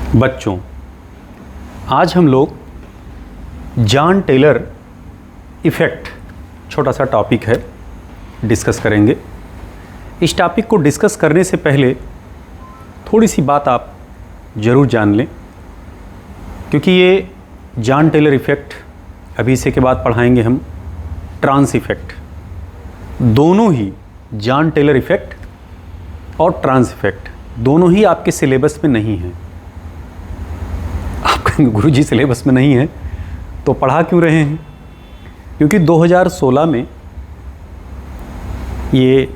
बच्चों, आज हम लोग जॉन टेलर इफ़ेक्ट छोटा सा टॉपिक है, डिस्कस करेंगे। इस टॉपिक को डिस्कस करने से पहले थोड़ी सी बात आप ज़रूर जान लें, क्योंकि ये जॉन टेलर इफ़ेक्ट अभी इसी के बाद पढ़ाएंगे हम ट्रांस इफ़ेक्ट। दोनों ही जॉन टेलर इफ़ेक्ट और ट्रांस इफ़ेक्ट दोनों ही आपके सिलेबस में नहीं हैं। आप कहेंगे गुरुजी सिलेबस में नहीं है तो पढ़ा क्यों रहे हैं? क्योंकि 2016 में ये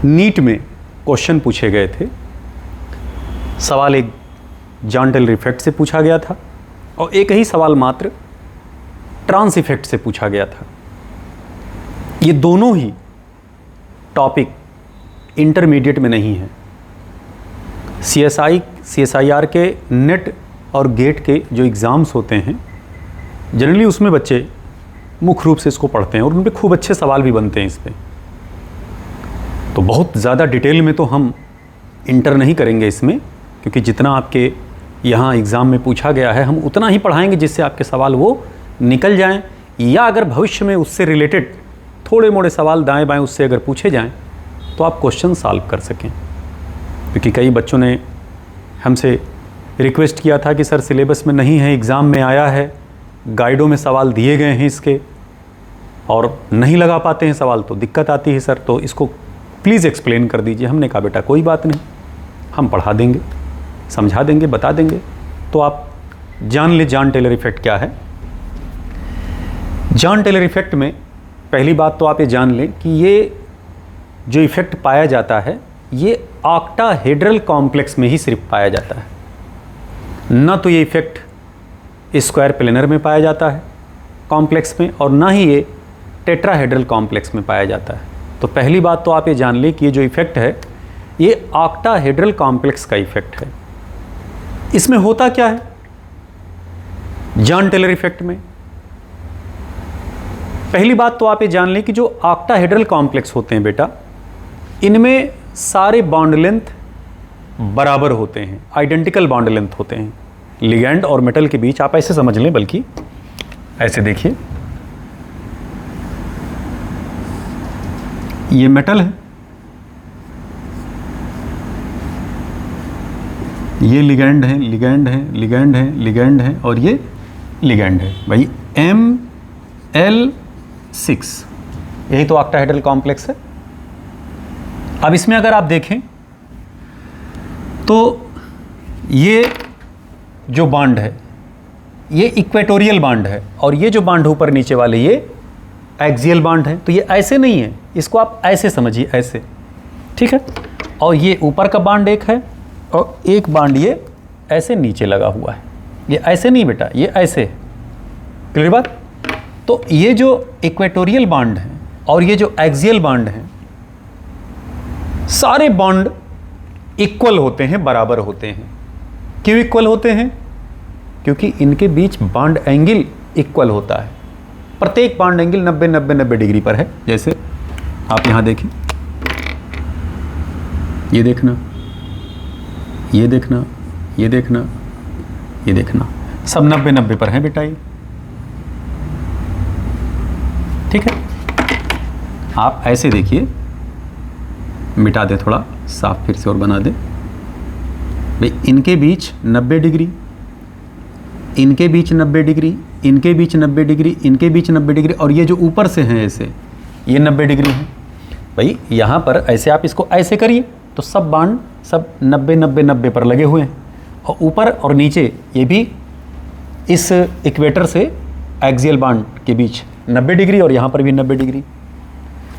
नीट में क्वेश्चन पूछे गए थे। सवाल एक जॉन टेलर इफ़ेक्ट से पूछा गया था और एक ही सवाल मात्र ट्रांस इफ़ेक्ट से पूछा गया था। ये दोनों ही टॉपिक इंटरमीडिएट में नहीं है। CSIR के नेट और गेट के जो एग्ज़ाम्स होते हैं, जनरली उसमें बच्चे मुख्य रूप से इसको पढ़ते हैं और उन पे खूब अच्छे सवाल भी बनते हैं इस पे। तो बहुत ज़्यादा डिटेल में तो हम इंटर नहीं करेंगे इसमें, क्योंकि जितना आपके यहाँ एग्ज़ाम में पूछा गया है हम उतना ही पढ़ाएंगे जिससे आपके सवाल वो निकल जाएं, या अगर भविष्य में उससे रिलेटेड थोड़े मोड़े सवाल दाएं बाएं उससे अगर पूछे जाएं तो आप क्वेश्चन सॉल्व कर सकें। क्योंकि कई बच्चों ने हमसे रिक्वेस्ट किया था कि सर सिलेबस में नहीं है, एग्ज़ाम में आया है, गाइडों में सवाल दिए गए हैं इसके और नहीं लगा पाते हैं सवाल तो दिक्कत आती है सर, तो इसको प्लीज़ एक्सप्लेन कर दीजिए। हमने कहा बेटा कोई बात नहीं, हम पढ़ा देंगे, समझा देंगे, बता देंगे। तो आप जान ले जॉन टेलर इफ़ेक्ट क्या है। जॉन टेलर इफ़ेक्ट में पहली बात तो आप ये जान लें कि ये जो इफ़ेक्ट पाया जाता है ये ऑक्टाहेड्रल कॉम्प्लेक्स में ही सिर्फ पाया जाता है। ना तो ये इफ़ेक्ट स्क्वायर प्लेनर में पाया जाता है कॉम्प्लेक्स में, और ना ही ये टेट्राहेड्रल कॉम्प्लेक्स में पाया जाता है। तो पहली बात तो आप ये जान लें कि ये जो इफ़ेक्ट है ये ऑक्टाहेड्रल कॉम्प्लेक्स का इफ़ेक्ट है। इसमें होता क्या है जॉन टेलर इफ़ेक्ट में? पहली बात तो आप ये जान लें कि जो ऑक्टाहेड्रल कॉम्प्लेक्स होते हैं बेटा, इनमें सारे बॉन्ड लेंथ बराबर होते हैं, आइडेंटिकल बॉन्ड लेंथ होते हैं। लिगैंड और मेटल के बीच आप ऐसे समझ लें, बल्कि ऐसे देखिए, ये मेटल है, ये लिगैंड है, लिगैंड है, लिगैंड है, लिगैंड है, और ये लिगैंड है। भाई ML6 यही तो ऑक्टाहेड्रल कॉम्प्लेक्स है। अब इसमें अगर आप देखें तो ये जो बॉन्ड है ये इक्वेटोरियल बॉन्ड है, और ये जो बॉन्ड ऊपर नीचे वाले ये एक्सियल बॉन्ड है। तो ये ऐसे नहीं है, इसको आप ऐसे समझिए, ऐसे, ठीक है। और ये ऊपर का बॉन्ड एक है और एक बॉन्ड ये ऐसे नीचे लगा हुआ है। ये ऐसे नहीं बेटा, ये ऐसे है। क्लियर बात? तो ये जो इक्वेटोरियल बॉन्ड है और ये जो एक्सियल बॉन्ड है, सारे बॉन्ड इक्वल होते हैं, बराबर होते हैं। क्यों इक्वल होते हैं? क्योंकि इनके बीच बॉन्ड एंगल इक्वल होता है। प्रत्येक बॉन्ड एंगल 90-90-90 डिग्री पर है। जैसे आप यहां देखें, ये देखना, ये देखना, ये देखना, ये देखना, सब 90-90 पर है बेटा ये, ठीक है। आप ऐसे देखिए, मिटा दे, थोड़ा साफ फिर से और बना दे। भाई इनके बीच 90 डिग्री, इनके बीच 90 डिग्री, इनके बीच 90 डिग्री, इनके बीच 90 डिग्री, और ये जो ऊपर से हैं ऐसे, ये 90 डिग्री है। भाई यहाँ पर ऐसे आप इसको ऐसे करिए तो सब बॉन्ड सब 90-90-90 पर लगे हुए हैं, और ऊपर और नीचे ये भी इस इक्वेटर से एक्सियल बॉन्ड के बीच 90 डिग्री, और यहाँ पर भी 90 डिग्री।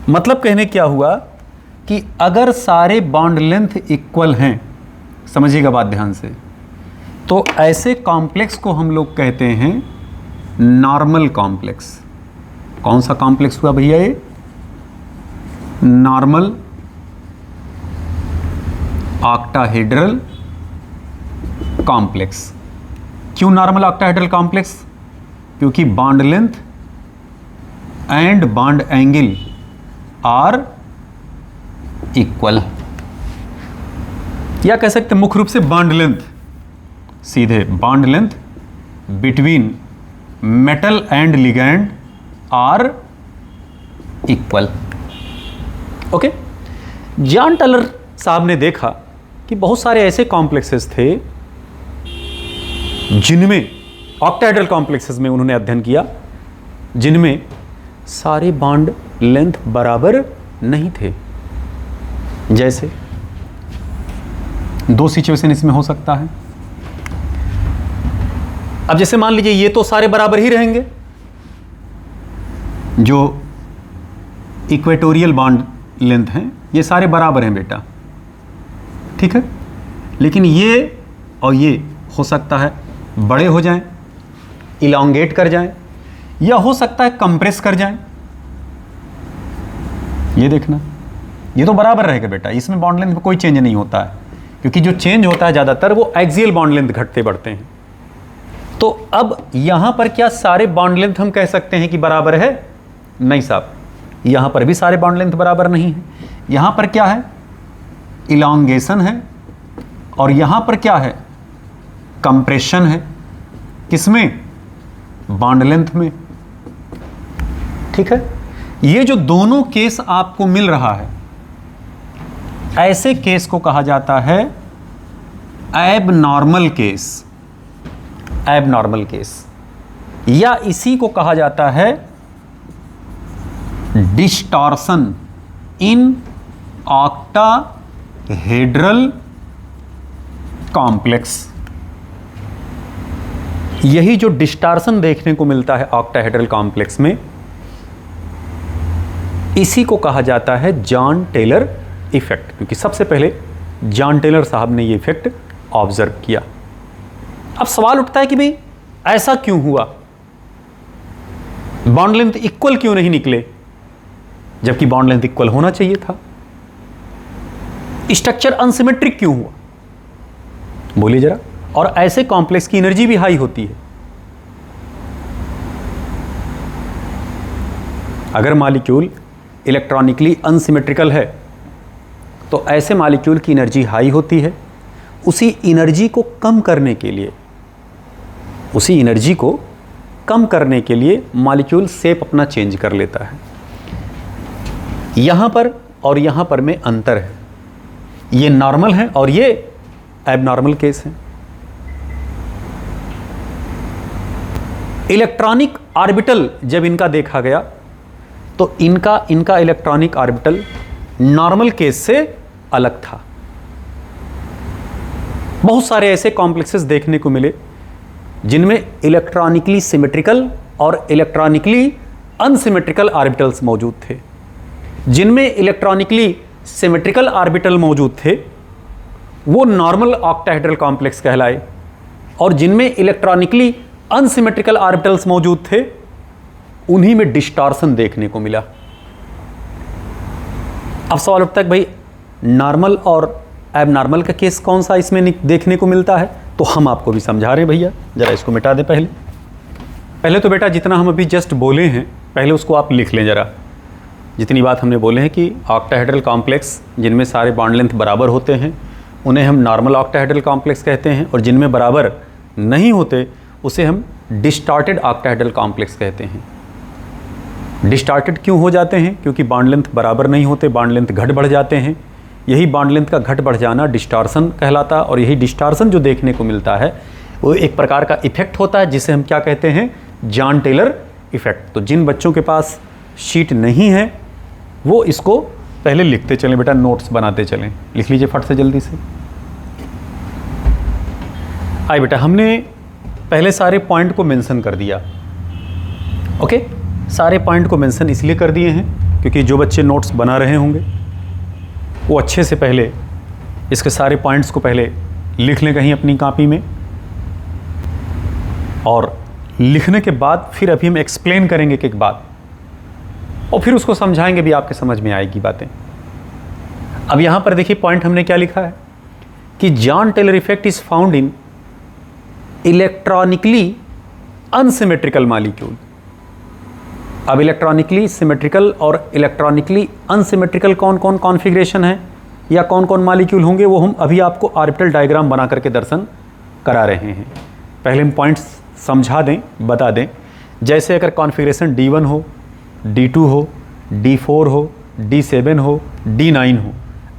मतलब कहने क्या हुआ कि अगर सारे बॉन्ड लेंथ इक्वल हैं, समझिएगा बात ध्यान से, तो ऐसे कॉम्प्लेक्स को हम लोग कहते हैं नॉर्मल कॉम्प्लेक्स। कौन सा कॉम्प्लेक्स हुआ भैया ये? Normal octahedral complex. क्यों नॉर्मल ऑक्टाहेड्रल कॉम्प्लेक्स? क्योंकि bond length and bond angle are equal, या कह सकते हैं मुख्य रूप से बॉन्ड लेंथ सीधे bond length between metal and ligand are equal. Okay, Jahn Teller साहब ने देखा कि बहुत सारे ऐसे कॉम्प्लेक्सेस थे जिनमें, ऑक्टाहेड्रल कॉम्प्लेक्सेस में उन्होंने अध्ययन किया, जिनमें सारे बॉन्ड लेंथ बराबर नहीं थे। जैसे दो सिचुएशन इसमें हो सकता है। अब जैसे मान लीजिए ये तो सारे बराबर ही रहेंगे, जो इक्वेटोरियल बॉन्ड लेंथ हैं ये सारे बराबर हैं बेटा, ठीक है। लेकिन ये और ये हो सकता है बड़े हो जाएं, इलांगेट कर जाएं, या हो सकता है कंप्रेस कर जाएं। ये देखना, ये तो बराबर रहेगा बेटा, इसमें बॉन्ड लेंथ में कोई चेंज नहीं होता है, क्योंकि जो चेंज होता है ज़्यादातर वो एक्सियल बॉन्ड लेंथ घटते बढ़ते हैं। तो अब यहां पर क्या सारे बॉन्ड लेंथ हम कह सकते हैं कि बराबर है? नहीं साहब, यहां पर भी सारे बॉन्ड लेंथ बराबर नहीं है। यहां पर क्या है? इलांगेशन है, और यहां पर क्या है? कंप्रेशन है। किसमें? बॉन्ड लेंथ में, ठीक है। ये जो दोनों केस आपको मिल रहा है, ऐसे केस को कहा जाता है एबनॉर्मल केस। एबनॉर्मल केस, या इसी को कहा जाता है डिस्टॉर्शन इन ऑक्टाहेड्रल कॉम्प्लेक्स। यही जो डिस्टॉर्शन देखने को मिलता है ऑक्टाहेड्रल कॉम्प्लेक्स में, इसी को कहा जाता है जॉन टेलर इफेक्ट, क्योंकि सबसे पहले जॉन टेलर साहब ने ये इफेक्ट ऑब्जर्व किया। अब सवाल उठता है कि भाई ऐसा क्यों हुआ, बॉन्ड लेंथ इक्वल क्यों नहीं निकले, जबकि बॉन्ड लेंथ इक्वल होना चाहिए था। स्ट्रक्चर अनसिमेट्रिक क्यों हुआ, बोलिए जरा। और ऐसे कॉम्प्लेक्स की एनर्जी भी हाई होती है। अगर मॉलिक्यूल इलेक्ट्रॉनिकली अनसिमेट्रिकल है तो ऐसे मॉलिक्यूल की एनर्जी हाई होती है। उसी एनर्जी को कम करने के लिए मॉलिक्यूल शेप अपना चेंज कर लेता है। यहां पर और यहां पर में अंतर है, ये नॉर्मल है और ये एबनॉर्मल केस है। इलेक्ट्रॉनिक ऑर्बिटल जब इनका देखा गया तो इनका इलेक्ट्रॉनिक ऑर्बिटल नॉर्मल केस से अलग था। बहुत सारे ऐसे कॉम्प्लेक्सेस देखने को मिले जिनमें इलेक्ट्रॉनिकली सिमेट्रिकल और इलेक्ट्रॉनिकली अनसिमेट्रिकल ऑर्बिटल्स मौजूद थे। जिनमें इलेक्ट्रॉनिकली सिमेट्रिकल ऑर्बिटल मौजूद थे वो नॉर्मल ऑक्टाहेड्रल कॉम्प्लेक्स कहलाए, और जिनमें इलेक्ट्रॉनिकली अनसिमेट्रिकल ऑर्बिटल्स मौजूद थे उन्हीं में डिस्टॉर्शन देखने को मिला। अब सवाल उठता है कि भाई नॉर्मल और एबनॉर्मल का केस कौन सा इसमें देखने को मिलता है, तो हम आपको भी समझा रहे हैं भैया, जरा इसको मिटा दें। पहले तो बेटा जितना हम अभी जस्ट बोले हैं पहले उसको आप लिख लें जरा। जितनी बात हमने बोले हैं कि ऑक्टाहेड्रल कॉम्प्लेक्स जिनमें सारे बॉन्ड लेंथ बराबर होते हैं उन्हें हम नॉर्मल ऑक्टाहेड्रल कॉम्प्लेक्स कहते हैं, और जिनमें बराबर नहीं होते उसे हम डिस्टॉर्टेड ऑक्टाहेड्रल कॉम्प्लेक्स कहते हैं। डिस्टॉर्टेड क्यों हो जाते हैं? क्योंकि बॉन्ड लेंथ बराबर नहीं होते, बॉन्ड लेंथ घट बढ़ जाते हैं। यही बॉन्ड लेंथ का घट बढ़ जाना डिस्टॉर्शन कहलाता, और यही डिस्टॉर्शन जो देखने को मिलता है वो एक प्रकार का इफेक्ट होता है जिसे हम क्या कहते हैं? Jahn Teller effect. तो जिन बच्चों के पास शीट नहीं है वो इसको पहले लिखते चलें बेटा, नोट्स बनाते चलें। लिख लीजिए फट से जल्दी से। आइए बेटा, हमने पहले सारे पॉइंट को मेंशन कर दिया। ओके, सारे पॉइंट को मेंशन इसलिए कर दिए हैं क्योंकि जो बच्चे नोट्स बना रहे होंगे वो अच्छे से पहले इसके सारे पॉइंट्स को पहले लिख लें कहीं अपनी कॉपी में, और लिखने के बाद फिर अभी हम एक्सप्लेन करेंगे एक एक बात, और फिर उसको समझाएंगे भी, आपके समझ में आएगी बातें। अब यहाँ पर देखिए पॉइंट हमने क्या लिखा है कि Jahn Teller effect is found in electronically unsymmetrical molecule. अब इलेक्ट्रॉनिकली सिमेट्रिकल और इलेक्ट्रॉनिकली अनसिमेट्रिकल कौन कौन कॉन्फ़िगरेशन है या कौन कौन मॉलिक्यूल होंगे वो हम अभी आपको ऑर्बिटल डायग्राम बना करके दर्शन करा रहे हैं। पहले हम पॉइंट्स समझा दें, बता दें। जैसे अगर कॉन्फ़िगरेशन D1 हो, D2 हो, D4 हो, D7 हो, D9 हो,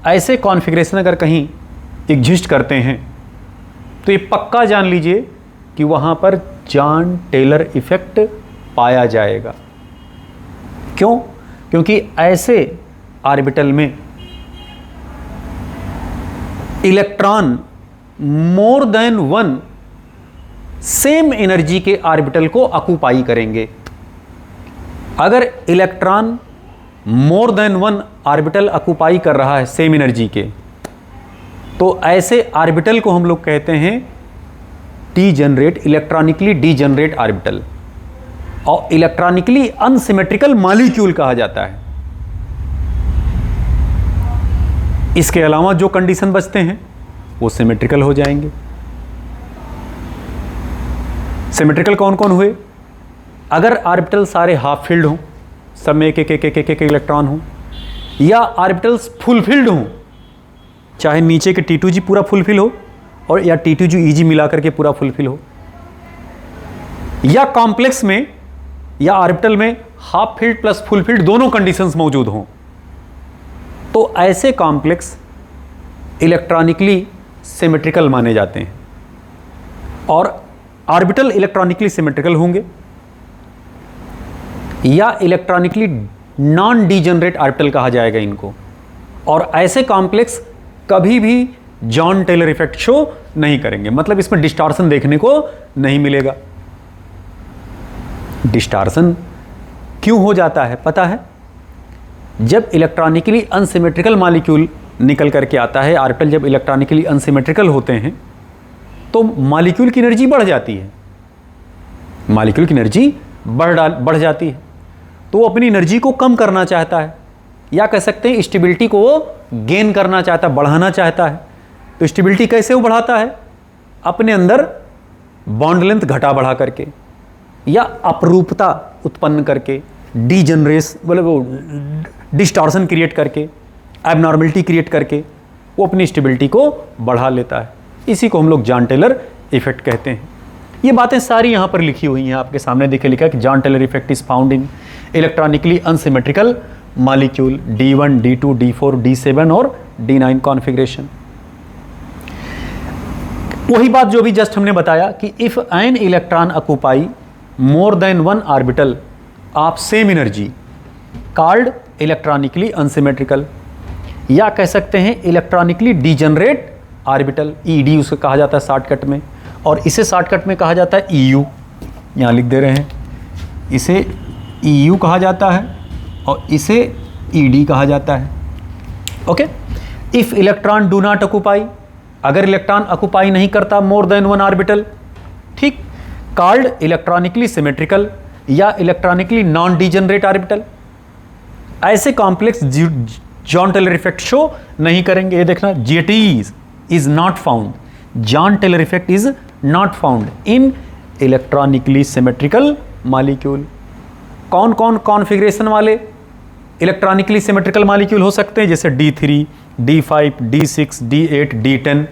ऐसे कॉन्फ़िगरेशन अगर कहीं एग्जिस्ट करते हैं तो ये पक्का जान लीजिए कि वहाँ पर जॉन टेलर इफ़ेक्ट पाया जाएगा। क्यों? क्योंकि ऐसे ऑर्बिटल में electron more than one same energy के ऑर्बिटल को ऑक्युपाई करेंगे। अगर electron more than one orbital occupy कर रहा है सेम एनर्जी के, तो ऐसे ऑर्बिटल को हम लोग कहते हैं डीजनरेट, इलेक्ट्रॉनिकली डीजनरेट ऑर्बिटल, और इलेक्ट्रॉनिकली अनसिमेट्रिकल मॉलिक्यूल कहा जाता है। इसके अलावा जो कंडीशन बचते हैं वो सिमेट्रिकल हो जाएंगे। सिमेट्रिकल कौन कौन हुए? अगर ऑर्बिटल सारे हाफ फिल्ड हों, सब में एक एक एक एक एक एक इलेक्ट्रॉन हो, या ऑर्बिटल्स फुल फिल्ड हों, चाहे नीचे के T2G पूरा फुलफिल हो और या T2G EG मिला करके पूरा फुलफिल हो, या कॉम्प्लेक्स में या ऑर्बिटल में half filled plus full field दोनों कंडीशंस मौजूद हों, तो ऐसे कॉम्प्लेक्स इलेक्ट्रॉनिकली सिमेट्रिकल माने जाते हैं। और ऑर्बिटल इलेक्ट्रॉनिकली सिमेट्रिकल होंगे या इलेक्ट्रॉनिकली नॉन डीजनरेट ऑर्बिटल कहा जाएगा इनको। और ऐसे कॉम्प्लेक्स कभी भी जॉन टेलर इफेक्ट शो नहीं करेंगे, मतलब इसमें डिस्टॉर्शन देखने को नहीं मिलेगा। डिस्टॉर्शन क्यों हो जाता है पता है? जब इलेक्ट्रॉनिकली अनसिमेट्रिकल मॉलिक्यूल निकल करके आता है, ऑर्बिटल जब इलेक्ट्रॉनिकली अनसिमेट्रिकल होते हैं तो मॉलिक्यूल की एनर्जी बढ़ जाती है, मॉलिक्यूल की एनर्जी बढ़ जाती है, तो वो अपनी एनर्जी को कम करना चाहता है, या कह सकते हैं स्टेबिलिटी को वो गेन करना चाहता है, बढ़ाना चाहता है। तो स्टेबिलिटी कैसे वो बढ़ाता है? अपने अंदर बॉन्ड लेंथ घटा बढ़ा करके, या अपरूपता उत्पन्न करके, डीजनरेस मतलब वो डिस्टॉर्शन क्रिएट करके, एबनॉर्मलिटी क्रिएट करके वो अपनी स्टेबिलिटी को बढ़ा लेता है। इसी को हम लोग जॉन टेलर इफेक्ट कहते हैं। ये बातें सारी यहाँ पर लिखी हुई हैं, आपके सामने लिखा है कि Jahn Teller effect is found in electronically unsymmetrical molecule D1, D2, D4, D7 और D9 कॉन्फ़िगरेशन। वही बात जो भी जस्ट हमने बताया कि if an electron occupy more than one orbital of same energy called electronically unsymmetrical, या कह सकते हैं इलेक्ट्रॉनिकली डीजनरेट ऑर्बिटल, ED उसको कहा जाता है शॉर्टकट में, और इसे शॉर्टकट में कहा जाता है EU। यहाँ लिख दे रहे हैं, इसे EU कहा जाता है और इसे ED कहा जाता है। Okay, if electron do not occupy, अगर इलेक्ट्रॉन ऑक्युपाई नहीं करता मोर देन वन ऑर्बिटल, ठीक, कॉल्ड इलेक्ट्रॉनिकली सिमेट्रिकल या इलेक्ट्रॉनिकली नॉन डीजनरेट ऑर्बिटल। ऐसे complex Jahn Teller effect show नहीं करेंगे। ये देखना, GT is not found, Jahn Teller effect is not found in electronically symmetrical molecule. कौन कौन कॉन्फ़िगरेशन वाले इलेक्ट्रॉनिकली सिमेट्रिकल मॉलिक्यूल हो सकते हैं? जैसे D3, D5, D6, D8, D10।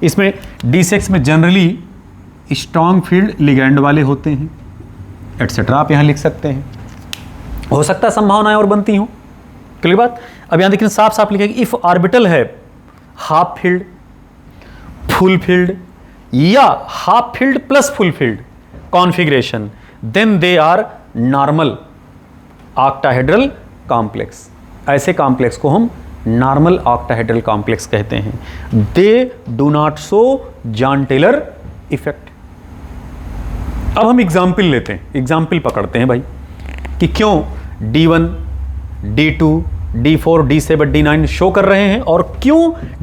इसमें D6 में जनरली स्ट्रॉन्ग फील्ड लिगैंड वाले होते हैं, एटसेट्रा आप यहाँ लिख सकते हैं। हो सकता है संभावनाएं और बनती हों। क्लियर बात? अब यहाँ देखिए साफ साफ लिखेगा, इफ ऑर्बिटल है हाफ फील्ड, फुल फील्ड या half filled plus full filled configuration, then they are normal octahedral complex. ऐसे कॉम्प्लेक्स को हम नॉर्मल ऑक्टाहेड्रल कॉम्प्लेक्स कहते हैं। They do not show Jahn Teller effect. अब हम एग्जाम्पल लेते हैं, एग्जाम्पल पकड़ते हैं भाई कि क्यों D1, D2, D4, D7, D9 show कर रहे हैं और क्यों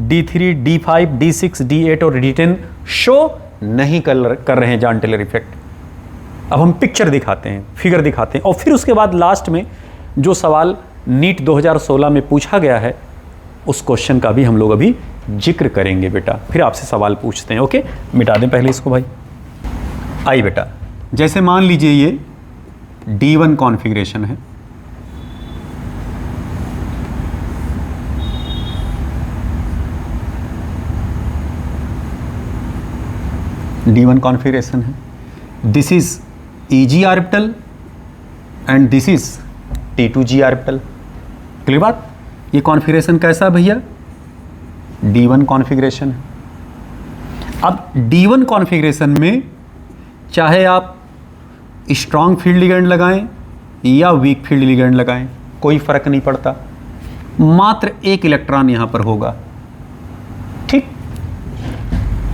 D3, D5, D6, D8 और D10 शो नहीं कर रहे हैं जॉन टेलर इफेक्ट। अब हम पिक्चर दिखाते हैं, फिगर दिखाते हैं, और फिर उसके बाद लास्ट में जो सवाल नीट 2016 में पूछा गया है उस क्वेश्चन का भी हम लोग अभी जिक्र करेंगे बेटा। फिर आपसे सवाल पूछते हैं। ओके, मिटा दें पहले इसको भाई। आई बेटा, जैसे मान लीजिए ये D1 कॉन्फ़िगरेशन है, D1 कॉन्फ़िगरेशन है, this is Eg orbital and this is T2g orbital. Clear बात? ये कॉन्फ़िगरेशन कैसा है भैया? D1 कॉन्फ़िगरेशन है। अब D1 कॉन्फ़िगरेशन में चाहे आप स्ट्रॉन्ग फील्ड लिगेंड लगाएं या वीक फील्ड लिगेंड लगाएं, कोई फ़र्क नहीं पड़ता, मात्र एक इलेक्ट्रॉन यहाँ पर होगा। ठीक,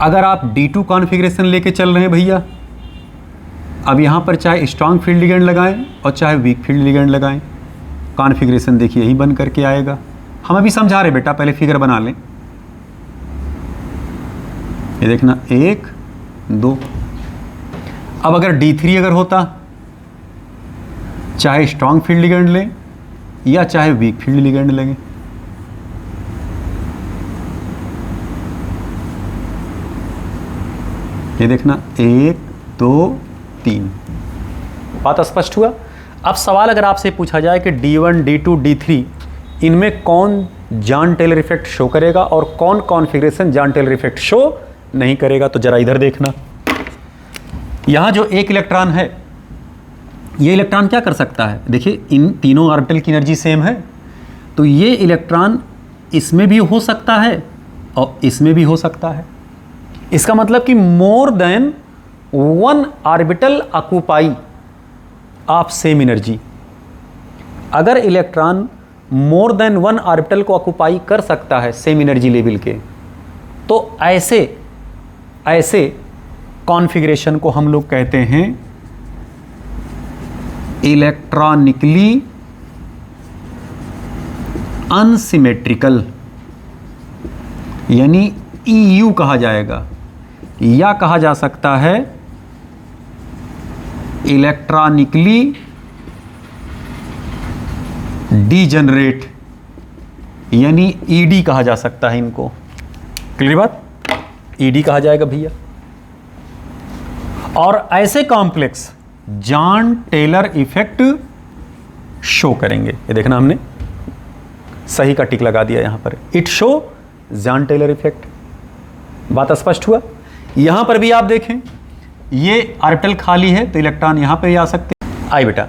अगर आप D2 कॉन्फ़िगरेशन लेके चल रहे हैं भैया, अब यहाँ पर चाहे स्ट्रॉन्ग फील्ड लिगेंड लगाएं और चाहे वीक फील्ड लिगेंड लगाएं, कॉन्फ़िगरेशन देखिए यही बन करके आएगा। हम अभी समझा रहे बेटा, पहले फिगर बना लें। ये देखना 1 2। अब अगर D3 अगर होता, चाहे स्ट्रॉन्ग फील्ड लिगेंड लें या चाहे वीक फील्ड लिगेंड लेंगे, ये देखना 1 2 3। बात स्पष्ट हुआ? अब सवाल अगर आपसे पूछा जाए कि D1 D2 D3 इनमें कौन जॉन टेलर इफेक्ट शो करेगा और कौन configuration Jahn Teller effect show नहीं करेगा, तो जरा इधर देखना। यहां जो एक इलेक्ट्रॉन है, ये इलेक्ट्रॉन क्या कर सकता है? देखिए इन तीनों ऑर्बिटल की एनर्जी सेम है, तो ये इलेक्ट्रॉन इसमें भी हो सकता है और इसमें भी हो सकता है। इसका मतलब कि more than one orbital occupy of same energy. अगर electron more than one orbital को ऑक्यूपाई कर सकता है सेम एनर्जी लेवल के, तो ऐसे कॉन्फ़िगरेशन को हम लोग कहते हैं इलेक्ट्रॉनिकली अनसिमेट्रिकल, यानी EU कहा जाएगा, या कहा जा सकता है इलेक्ट्रॉनिकली डीजनरेट, यानी ED कहा जा सकता है इनको। क्लियर बात? ED कहा जाएगा भैया। और ऐसे complex Jahn Teller effect show करेंगे। ये देखना हमने सही का टिक लगा दिया यहां पर, it show Jahn Teller effect. बात स्पष्ट हुआ? यहां पर भी आप देखें, ये ऑर्बिटल खाली है तो इलेक्ट्रॉन यहां पे भी आ सकते हैं। आए बेटा,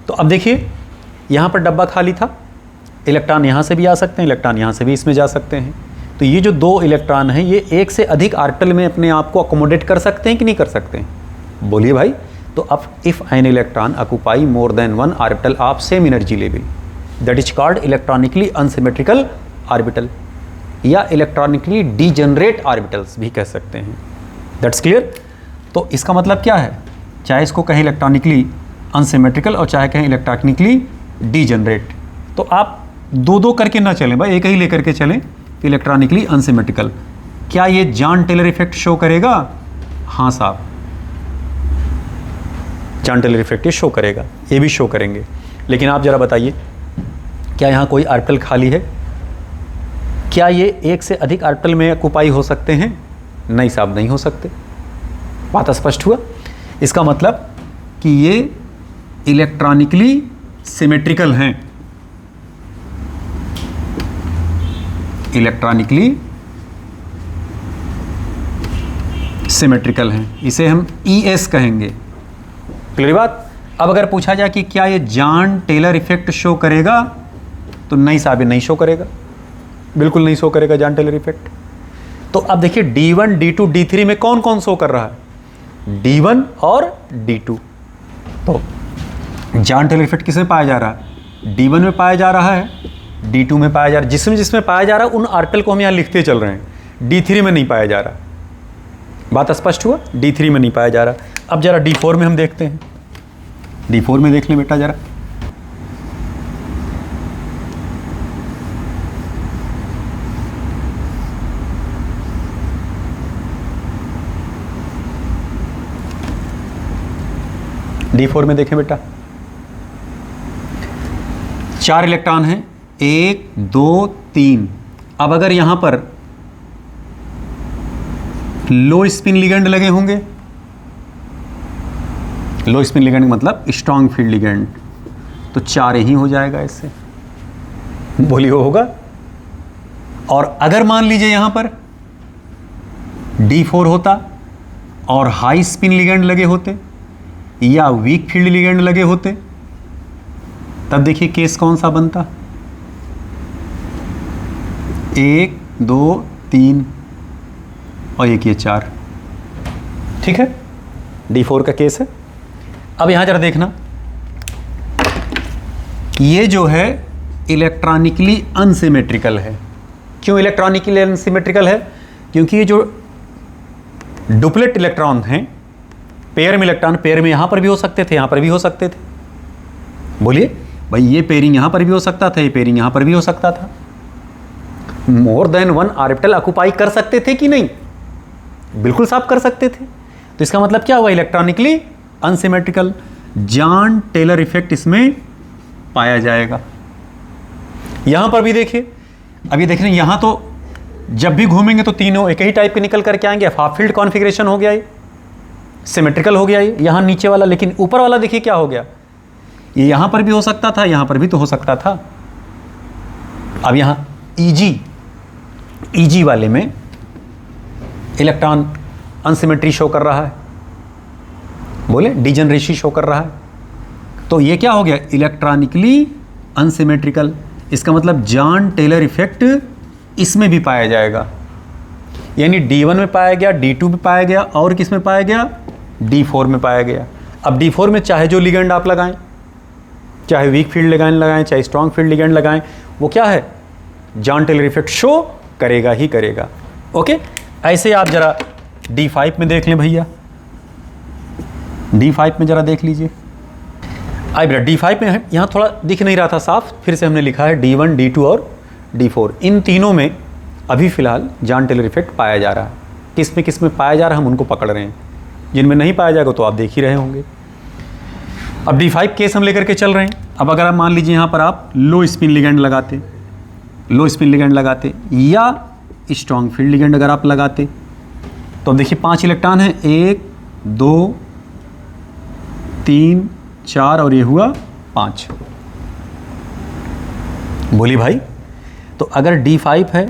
तो अब देखिए यहां पर डब्बा खाली था, इलेक्ट्रॉन यहां से भी आ सकते हैं, इलेक्ट्रॉन यहां से भी इसमें जा सकते हैं। तो ये जो दो इलेक्ट्रॉन हैं, ये एक से अधिक ऑर्बिटल में अपने आप को अकोमोडेट कर सकते हैं कि नहीं कर सकते हैं? बोलिए भाई। तो अब if an electron occupy more than one orbital of same energy level, that is called electronically unsymmetrical orbital, या इलेक्ट्रॉनिकली डीजनरेट ऑर्बिटल्स भी कह सकते हैं। That's clear? तो इसका मतलब क्या है? चाहे इसको कहें इलेक्ट्रॉनिकली अनसिमेट्रिकल और चाहे कहें इलेक्ट्रॉनिकली डीजनरेट, तो आप दो दो करके ना चलें भाई, एक ही लेकर के चलें। इलेक्ट्रॉनिकली अनसिमेट्रिकल, क्या ये जॉन टेलर इफेक्ट शो करेगा? हाँ साहब, जॉन टेलर इफेक्ट ये शो करेगा, ये भी शो करेंगे। लेकिन आप जरा बताइए, क्या यहाँ कोई ऑर्बिटल खाली है? क्या ये एक से अधिक ऑर्बिटल में ऑक्यूपाई हो सकते हैं? नहीं साहब, नहीं हो सकते। बात स्पष्ट हुआ? इसका मतलब कि ये इलेक्ट्रॉनिकली सिमेट्रिकल हैं, इलेक्ट्रॉनिकली सिमेट्रिकल हैं, इसे हम ES कहेंगे। क्लियर बात? अब अगर पूछा जाए कि क्या ये जॉन टेलर इफेक्ट शो करेगा, तो नहीं साहब, ये नहीं शो करेगा, बिल्कुल नहीं शो करेगा जॉन टेलर इफेक्ट। तो अब देखिए D1 D2 D3 में कौन कौन शो कर रहा है? D1 और D2। तो जॉन टेलर इफेक्ट किसमें पाया जा रहा है? D1 में पाया जा रहा है, D2 में पाया जा रहा है। जिसमें पाया जा रहा है उन ऑर्बिटल को हम यहाँ लिखते चल रहे हैं। D3 में नहीं पाया जा रहा। बात स्पष्ट हुआ? D3 में नहीं पाया जा रहा। अब जरा D4 में हम देखते हैं। D4 में देख लें बेटा जरा। D4 में देखें बेटा, 4 इलेक्ट्रॉन हैं, 1 2 3। अब अगर यहां पर लो स्पिन लिगेंड लगे होंगे, लो स्पिन लिगेंड मतलब स्ट्रॉन्ग फील्ड लिगेंड, तो 4 ही हो जाएगा इससे। बोलिए होगा? और अगर मान लीजिए यहां पर D4 होता और हाई स्पिन लिगेंड लगे होते या वीक फील्ड लिगेंड लगे होते, तब देखिए केस कौन सा बनता। 1 2 3 और एक ये 4। ठीक है, D4 का केस है। अब यहां जरा देखना, ये जो है इलेक्ट्रॉनिकली अनसिमेट्रिकल है। क्यों इलेक्ट्रॉनिकली अनसिमेट्रिकल है? क्योंकि ये जो डुप्लेट इलेक्ट्रॉन हैं, पेयर में इलेक्ट्रॉन, पेयर में यहां पर भी हो सकते थे, यहां पर भी हो सकते थे। बोलिए भाई, ये पेयरिंग यहां पर भी हो सकता था, ये पेयरिंग यहां पर भी हो सकता था। मोर देन वन ऑर्बिटल ऑक्युपाई कर सकते थे कि नहीं? बिल्कुल साफ कर सकते थे। तो इसका मतलब क्या हुआ? Electronically unsymmetrical. Jahn Teller effect इसमें पाया जाएगा। यहां पर भी देखिए, अभी देख रहे हैं, यहां तो जब भी घूमेंगे तो तीनों एक ही टाइप के निकल करके आएंगे। हाफ फील्ड कॉन्फ़िगरेशन हो गया, ये सिमेट्रिकल हो गया, ये यहां नीचे वाला। लेकिन ऊपर वाला देखिए क्या हो गया, ये यहां पर भी हो सकता था, यहां पर भी तो हो सकता था। अब यहां ईजी वाले में इलेक्ट्रॉन अनसिमेट्री शो कर रहा है, बोले डिजनरेसी शो कर रहा है। तो ये क्या हो गया? Electronically unsymmetrical. इसका मतलब जॉन टेलर इफेक्ट इसमें भी पाया जाएगा, यानी D1 में पाया गया, D2 में पाया गया, और किस में पाया गया? D4 में पाया गया। अब D4 में चाहे जो लिगेंड आप लगाएं, चाहे वीक फील्ड लिगेंड लगाएं, चाहे स्ट्रॉन्ग फील्ड लिगेंड लगाएं, वो क्या है? जॉन टेलर इफेक्ट शो करेगा ही करेगा। ओके, ऐसे आप जरा D5 में देख लें भैया, D5 में जरा देख लीजिए। आई बेटा D5 में यहाँ थोड़ा दिख नहीं रहा था साफ, फिर से हमने लिखा है D1, D2 और D4। इन तीनों में अभी फिलहाल जॉन टेलर इफेक्ट पाया जा रहा है। किस में पाया जा रहा है, हम उनको पकड़ रहे हैं। जिनमें नहीं पाया जाएगा तो आप देख ही रहे होंगे। अब D5 केस हम लेकर के चल रहे हैं। अब अगर आप मान लीजिए यहाँ पर आप लो स्पिन लिगेंड लगाते या स्ट्रॉन्ग फील्ड लिगेंड अगर आप लगाते, तो अब देखिए 5 इलेक्ट्रॉन है, 1 2 3 4 और ये हुआ 5। बोली भाई, तो अगर D5 है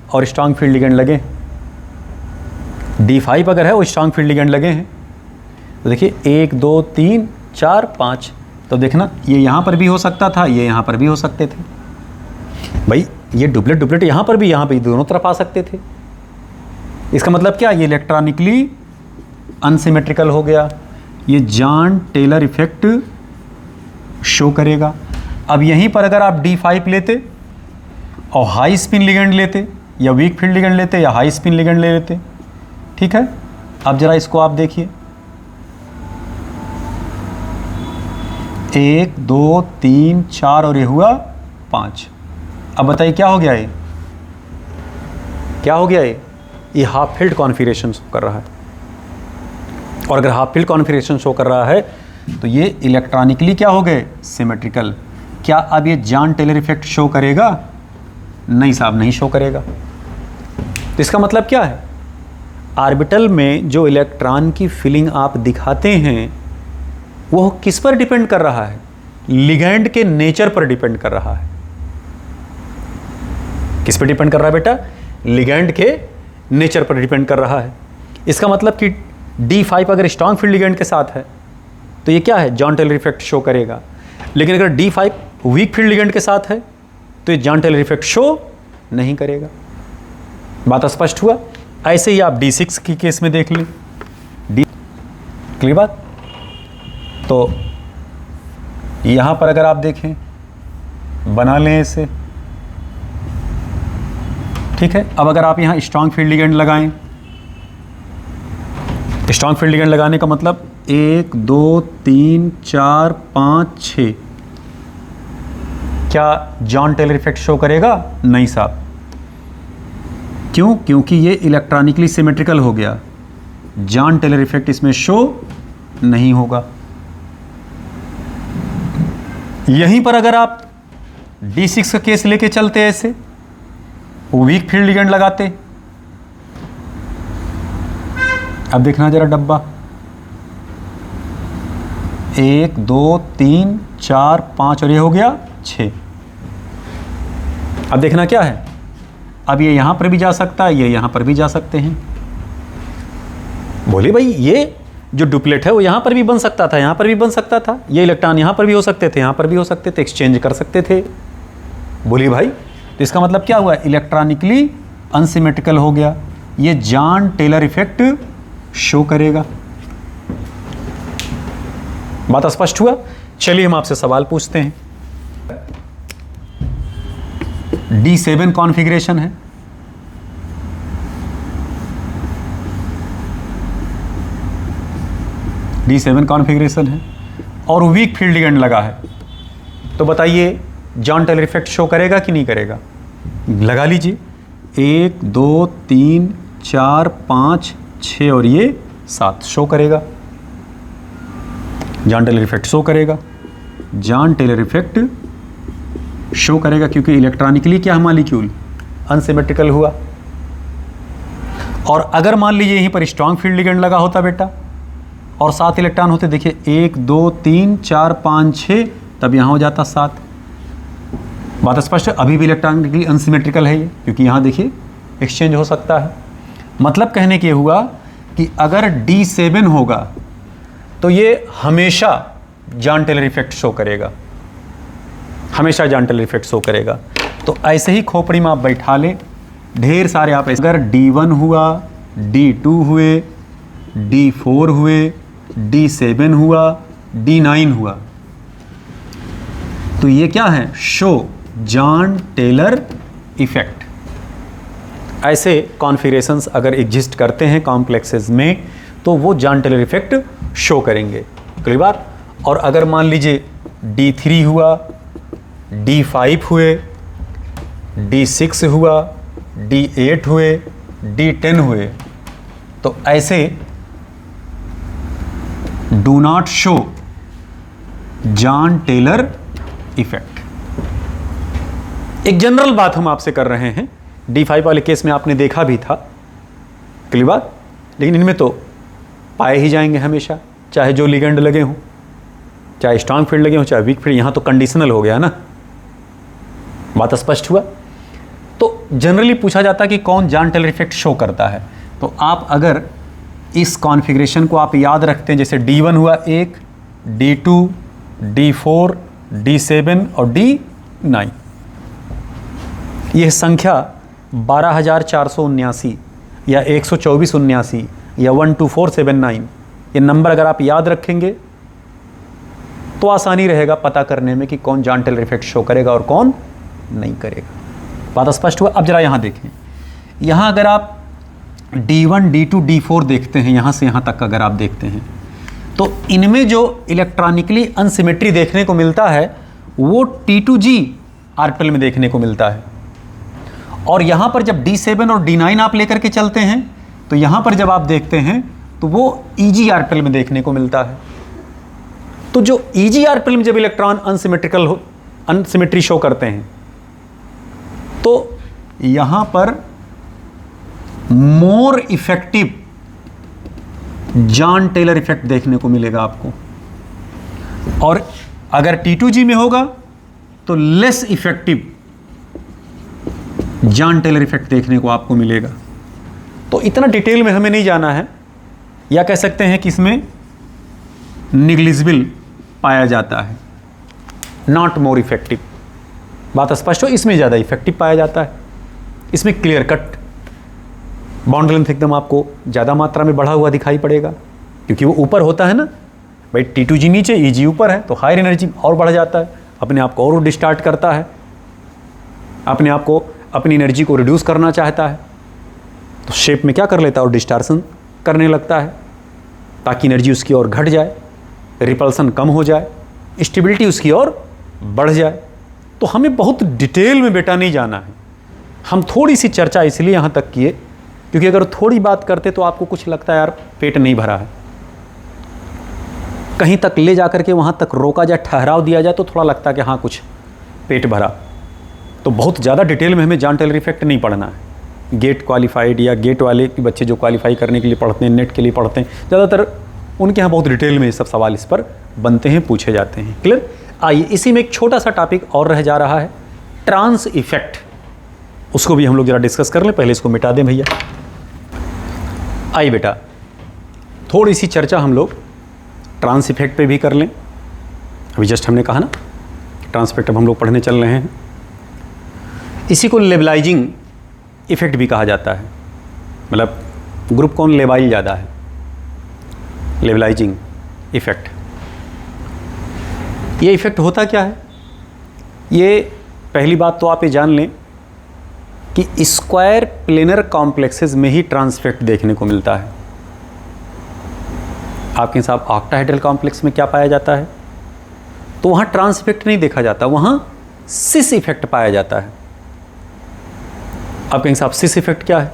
और स्ट्रॉन्ग फील्ड लिगेंड लगे, D5 अगर है और स्ट्रॉन्ग फील्ड लिगेंड लगे हैं, तो देखिए 1 2 3 4 5। तो देखना, ये यहाँ पर भी हो सकता था, ये यहाँ पर भी हो सकते थे। भाई ये डुप्लेट यहाँ पर भी, यहाँ पे दोनों तरफ आ सकते थे। इसका मतलब क्या? ये इलेक्ट्रॉनिकली अनसिमेट्रिकल हो गया। ये जॉन टेलर इफेक्ट शो करेगा। अब यहीं पर अगर आप D5 लेते और हाई स्पिन लिगेंड लेते, या वीक फील्ड लिगेंड लेते, या हाई स्पिन लिगेंड ले लेते, ठीक है। अब जरा इसको आप देखिए, 1 2 3 4 और ये हुआ 5। अब बताइए क्या हो गया? ये क्या हो गया? ये हाफ फील्ड कॉन्फ़िगरेशन शो कर रहा है। और अगर हाफ फील्ड कॉन्फ़िगरेशन शो कर रहा है तो ये इलेक्ट्रॉनिकली क्या हो गए? सिमेट्रिकल। क्या अब ये जॉन टेलर इफेक्ट शो करेगा? नहीं साहब, नहीं शो करेगा। तो इसका मतलब क्या है? ऑर्बिटल में जो इलेक्ट्रॉन की फिलिंग आप दिखाते हैं वो किस पर डिपेंड कर रहा है? लिगेंड के नेचर पर डिपेंड कर रहा है। किस पर डिपेंड कर रहा है बेटा? लिगेंड के नेचर पर डिपेंड कर रहा है। इसका मतलब कि D5 अगर स्ट्रॉन्ग फील्ड लिगेंड के साथ है तो ये क्या है? जॉन टेलर इफेक्ट शो करेगा। लेकिन अगर D5 वीक फील्ड लिगेंड के साथ है तो ये जॉन टेलर इफेक्ट शो नहीं करेगा। बात स्पष्ट हुआ? ऐसे ही आप D6 की केस में देख लें। क्लियर बात? तो यहां पर अगर आप देखें, बना लें इसे, ठीक है। अब अगर आप यहां स्ट्रॉन्ग फील्ड लिगेंड लगाएं, स्ट्रॉन्ग फील्ड लिगेंड लगाने का मतलब 1 2 3 4 5 6, क्या जॉन टेलर इफेक्ट शो करेगा? नहीं साहब। क्यों? क्योंकि ये इलेक्ट्रॉनिकली सिमेट्रिकल हो गया। जॉन टेलर इफेक्ट इसमें शो नहीं होगा। यहीं पर अगर आप D6 का केस लेके चलते ऐसे, वीक फील्ड लिगेंड लगाते, अब देखना जरा डब्बा, 1 2 3 4 5 और ये हो गया 6। अब देखना क्या है? अब ये यहां पर भी जा सकता है, ये यहां पर भी जा सकते हैं। बोले भाई ये जो डुप्लेट है वो यहाँ पर भी बन सकता था, यहाँ पर भी बन सकता था, ये इलेक्ट्रॉन यहाँ पर भी हो सकते थे, यहाँ पर भी हो सकते थे, एक्सचेंज कर सकते थे। बोली भाई तो इसका मतलब क्या हुआ, इलेक्ट्रॉनिकली अनसिमेट्रिकल हो गया। ये जॉन टेलर इफेक्ट शो करेगा। बात स्पष्ट हुआ। चलिए हम आपसे सवाल पूछते हैं। D7 कॉन्फ़िगरेशन है, D7 कॉन्फ़िगरेशन है और वीक फील्ड लिगेंड लगा है, तो बताइए जॉन टेलर इफेक्ट शो करेगा कि नहीं करेगा? लगा लीजिए, 1 2 3 4 5 6 और ये 7 शो करेगा। जॉन टेलर इफेक्ट शो करेगा, जॉन टेलर इफेक्ट शो करेगा क्योंकि इलेक्ट्रॉनिकली क्या मॉलिक्यूल अनसिमेट्रिकल हुआ। और अगर मान लीजिए यहीं पर स्ट्रॉन्ग फील्ड लिगेंड लगा होता बेटा और 7 इलेक्ट्रॉन होते, देखिए 1 2 3 4 5 6, तब यहाँ हो जाता 7। बात स्पष्ट है। अभी भी इलेक्ट्रॉनिकली अनसिमेट्रिकल है ये, क्योंकि यहाँ देखिए एक्सचेंज हो सकता है। मतलब कहने के हुआ कि अगर D7 होगा तो ये हमेशा जॉन टेलर इफेक्ट शो करेगा, हमेशा जॉन टेलर इफेक्ट शो करेगा। तो ऐसे ही खोपड़ी में आप बैठा ले ढेर सारे आप, अगर D1 हुआ, D2 हुए, D4 हुए, D7 हुआ, D9 हुआ, तो ये क्या है, शो जॉन टेलर इफेक्ट। ऐसे कॉन्फ़िगरेशंस अगर एग्जिस्ट करते हैं कॉम्प्लेक्सेस में तो वो जॉन टेलर इफेक्ट शो करेंगे। अगली बात, और अगर मान लीजिए D3 हुआ, D5 हुए, D6 हुआ, D8 हुए, D10 हुए, तो ऐसे do not show Jahn Teller effect. एक जनरल बात हम आपसे कर रहे हैं, D5 वाले केस में आपने देखा भी था, क्लियर बात, लेकिन इनमें तो पाए ही जाएंगे हमेशा, चाहे जो लिगेंड लगे हों, चाहे स्ट्रॉन्ग फील्ड लगे हों, चाहे वीक फील्ड। यहाँ तो कंडीशनल हो गया ना। बात स्पष्ट हुआ। तो जनरली पूछा जाता है कि कौन जॉन टेलर इफेक्ट शो करता है, तो आप अगर इस कॉन्फ़िगरेशन को आप याद रखते हैं, जैसे D1 हुआ 1, D2, D4, D7 और D9, यह संख्या 12,479 या 12479 या 12479, ये नंबर अगर आप याद रखेंगे तो आसानी रहेगा पता करने में कि कौन जॉन टेलर इफेक्ट शो करेगा और कौन नहीं करेगा। बात स्पष्ट हुआ। अब जरा यहाँ देखें, यहाँ अगर आप D1, D2, D4 देखते हैं, यहाँ से यहाँ तक अगर आप देखते हैं, तो इनमें जो इलेक्ट्रॉनिकली अनसिमेट्री देखने को मिलता है वो T2G ऑर्बिटल में देखने को मिलता है। और यहाँ पर जब D7 और D9 आप लेकर के चलते हैं तो यहाँ पर जब आप देखते हैं तो वो EG ऑर्बिटल में देखने को मिलता है। तो जो EG ऑर्बिटल में जब इलेक्ट्रॉन अनसिमेट्री शो करते हैं तो यहाँ पर more effective Jahn Teller effect देखने को मिलेगा आपको, और अगर T2G में होगा तो less effective Jahn Teller effect देखने को आपको मिलेगा। तो इतना डिटेल में हमें नहीं जाना है, या कह सकते हैं कि इसमें निग्लिजिबल पाया जाता है, नॉट मोर इफेक्टिव। बात स्पष्ट हो। इसमें ज़्यादा इफेक्टिव पाया जाता है, इसमें क्लियर कट बॉन्ड लेंथ एकदम आपको ज़्यादा मात्रा में बढ़ा हुआ दिखाई पड़ेगा, क्योंकि वो ऊपर होता है ना भाई, T2G नीचे, EG ऊपर है, तो हायर एनर्जी और बढ़ जाता है, अपने आप को और डिस्टार्ट करता है, अपने आप को अपनी एनर्जी को रिड्यूस करना चाहता है, तो शेप में क्या कर लेता है और डिस्टार्सन करने लगता है, ताकि एनर्जी उसकी और घट जाए, रिपल्सन कम हो जाए, स्टेबिलिटी उसकी और बढ़ जाए। तो हमें बहुत डिटेल में बेटा नहीं जाना है, हम थोड़ी सी चर्चा इसलिए यहाँ तक किए क्योंकि अगर थोड़ी बात करते तो आपको कुछ लगता है यार पेट नहीं भरा है, कहीं तक ले जा करके वहाँ तक रोका जाए, ठहराव दिया जाए, तो थोड़ा लगता है कि हाँ कुछ पेट भरा। तो बहुत ज़्यादा डिटेल में हमें जॉन टेलर इफेक्ट नहीं पढ़ना है। गेट क्वालिफाइड या गेट वाले बच्चे जो क्वालिफाई करने के लिए पढ़ते हैं, नेट के लिए पढ़ते हैं, ज़्यादातर उनके यहाँ बहुत डिटेल में ये सब सवाल इस पर बनते हैं, पूछे जाते हैं। क्लियर। आइए इसी में एक छोटा सा टॉपिक और रह जा रहा है, ट्रांस इफेक्ट, उसको भी हम लोग ज़रा डिस्कस कर लें। पहले इसको मिटा दें भैया। आइए बेटा, थोड़ी सी चर्चा हम लोग ट्रांस इफेक्ट पे भी कर लें। अभी जस्ट हमने कहा ना ट्रांस इफेक्ट अब हम लोग पढ़ने चल रहे हैं। इसी को लेबलाइजिंग इफेक्ट भी कहा जाता है, मतलब ग्रुप कौन लेबाइल ज़्यादा है, लेबलाइजिंग इफेक्ट। ये इफेक्ट होता क्या है? ये पहली बात तो आप ये जान लें कि स्क्वायर प्लेनर कॉम्प्लेक्सेस में ही ट्रांस इफेक्ट देखने को मिलता है। आपके हिसाब ऑक्टाहेड्रल कॉम्प्लेक्स में क्या पाया जाता है? तो वहाँ ट्रांस इफेक्ट नहीं देखा जाता, वहाँ सिस इफेक्ट पाया जाता है। आपके हिसाब सिस इफेक्ट क्या है?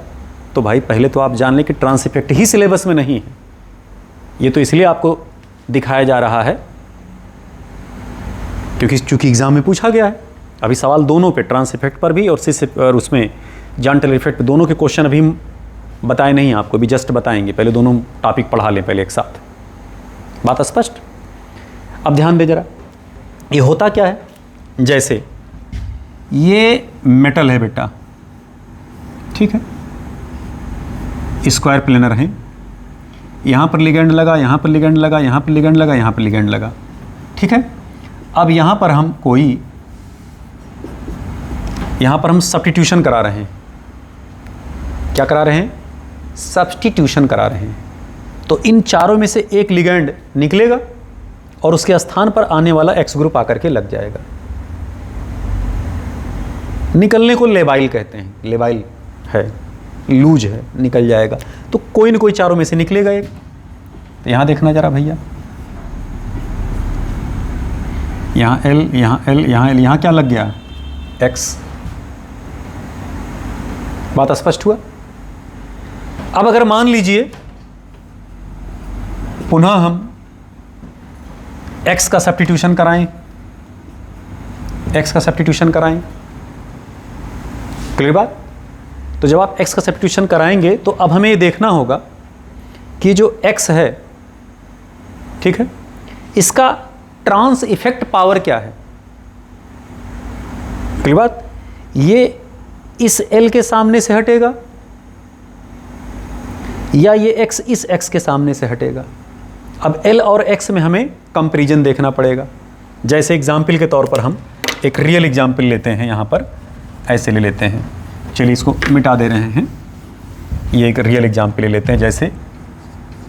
तो भाई पहले तो आप जान लें कि ट्रांस इफेक्ट ही सिलेबस में नहीं है। ये तो इसलिए आपको दिखाया जा रहा है क्योंकि चूंकि एग्जाम में पूछा गया है। अभी सवाल दोनों पे, ट्रांस इफेक्ट पर भी और सिस और उसमें जॉन टेलर इफेक्ट पे, दोनों के क्वेश्चन अभी बताए नहीं आपको, अभी जस्ट बताएंगे। पहले दोनों टॉपिक पढ़ा लें पहले एक साथ। बात स्पष्ट? अब ध्यान दे जरा, ये होता क्या है? जैसे ये मेटल है बेटा, ठीक है, स्क्वायर प्लेनर है, यहाँ पर लिगेंड लगा, यहाँ पर लिगेंड लगा, यहाँ पर लिगेंड लगा, यहाँ पर लिगेंड लगा, ठीक है। अब यहाँ पर हम सब्स्टिट्यूशन करा रहे हैं। क्या करा रहे हैं? सब्स्टिट्यूशन करा रहे हैं। तो इन चारों में से एक लिगेंड निकलेगा और उसके स्थान पर आने वाला एक्स ग्रुप आकर के लग जाएगा। निकलने को लेबाइल कहते हैं, लेबाइल है, लूज है, निकल जाएगा। तो कोई ना कोई चारों में से निकलेगा एक। तो यहाँ देखना जरा भैया, यहाँ एल, यहाँ एल, यहाँ एल, यहाँ क्या लग गया? एक्स। बात स्पष्ट हुआ? अब अगर मान लीजिए पुनः हम एक्स का सब्स्टिट्यूशन कराएं, एक्स का सब्स्टिट्यूशन कराएं, क्लियर बात? तो जब आप x का सब्स्टिट्यूशन कराएंगे तो अब हमें ये देखना होगा कि जो x है, ठीक है, इसका ट्रांस इफेक्ट पावर क्या है। क्लियर बात? ये इस l के सामने से हटेगा या ये x इस x के सामने से हटेगा। अब l और x में हमें कंपैरिजन देखना पड़ेगा। जैसे एग्जाम्पल के तौर पर हम एक रियल एग्जाम्पल लेते हैं, यहाँ पर ऐसे ले लेते हैं। चलिए इसको मिटा दे रहे हैं। ये एक रियल एग्जाम्पल ले लेते हैं, जैसे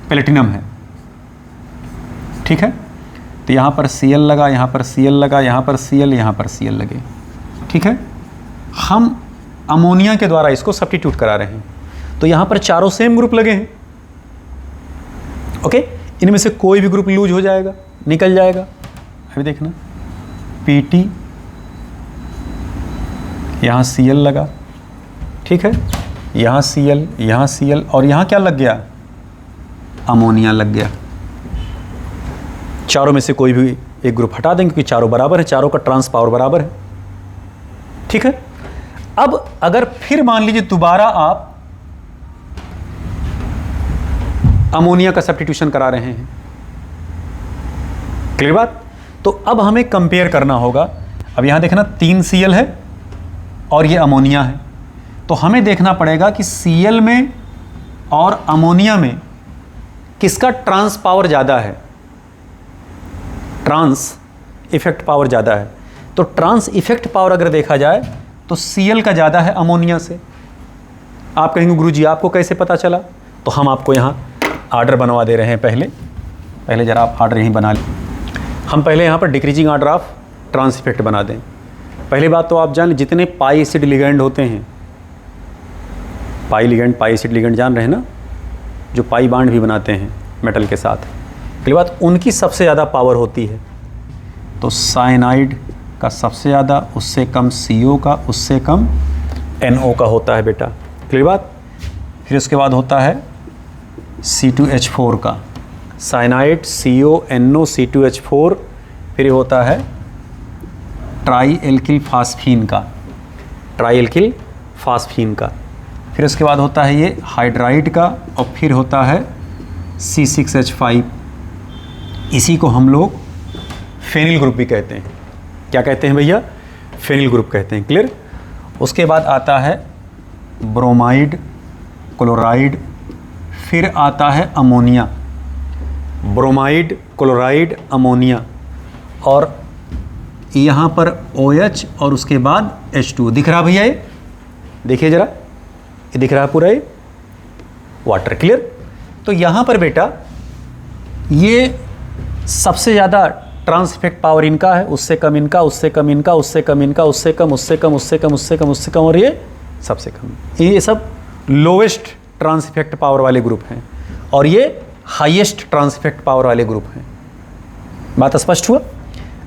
प्लेटिनम है, ठीक है। तो यहाँ पर Cl लगा, यहाँ पर Cl लगा, यहाँ पर Cl, यहाँ पर Cl लगे, ठीक है। हम अमोनिया के द्वारा इसको सब्स्टिट्यूट करा रहे हैं। तो यहाँ पर चारों सेम ग्रुप लगे हैं, ओके। इनमें से कोई भी ग्रुप लूज हो जाएगा, निकल जाएगा। अभी देखना, Pt, यहाँ Cl लगा, ठीक है, यहाँ Cl, यहाँ Cl, और यहाँ क्या लग गया? अमोनिया लग गया। चारों में से कोई भी एक ग्रुप हटा देंगे क्योंकि चारों बराबर है, चारों का ट्रांस पावर बराबर है, ठीक है। अब अगर फिर मान लीजिए दोबारा आप अमोनिया का सब्स्टिट्यूशन करा रहे हैं, क्लियर बात? तो अब हमें कंपेयर करना होगा। अब यहां देखना 3 Cl है और ये अमोनिया है। तो हमें देखना पड़ेगा कि Cl में और अमोनिया में किसका ट्रांस पावर ज़्यादा है, ट्रांस इफेक्ट पावर ज़्यादा है। तो ट्रांस इफेक्ट पावर अगर देखा जाए तो Cl का ज़्यादा है अमोनिया से। आप कहेंगे गुरुजी आपको कैसे पता चला? तो हम आपको यहाँ आर्डर बनवा दे रहे हैं। पहले ज़रा आप आर्डर यहीं बना लें। हम पहले यहाँ पर decreasing order of trans effect बना दें। पहली बात तो आप जान लें, जितने पाई एसिड लिगेंड होते हैं, पाई लिगेंड, पाई एसिड लिगेंड जान रहे हैं ना, जो पाई बांड भी बनाते हैं मेटल के साथ, पहली बात उनकी सबसे ज़्यादा पावर होती है। तो साइनाइड का सबसे ज़्यादा, उससे कम CO का, उससे कम NO का होता है बेटा, क्लियर बात? फिर उसके बाद होता है C2H4 का, साइनाइड, CO, NO, C2H4। फिर होता है ट्राई एल्किल फास्फीन का, ट्राई एल्किल फास्फीन का। फिर उसके बाद होता है ये हाइड्राइड का, और फिर होता है C6H5। इसी को हम लोग फेनिल ग्रुप भी कहते हैं। क्या कहते हैं भैया? फेनिल ग्रुप कहते हैं, क्लियर? उसके बाद आता है ब्रोमाइड, क्लोराइड, फिर आता है अमोनिया, ब्रोमाइड, क्लोराइड, अमोनिया, और यहाँ पर OH और उसके बाद H2 दिख रहा भैया, ये देखिए जरा, ये दिख रहा पूरा, ये वाटर। क्लियर? तो यहाँ पर बेटा ये सबसे ज़्यादा ट्रांस इफेक्ट पावर इनका है, उससे कम इनका, उससे कम इनका, उससे कम इनका, उससे कम, उससे कम, उससे कम, उससे कम, उससे कम, और ये सबसे कम। ये सब लोवेस्ट ट्रांस इफेक्ट पावर वाले ग्रुप हैं और ये हाईएस्ट ट्रांस इफेक्ट पावर वाले ग्रुप हैं। बात स्पष्ट हुआ?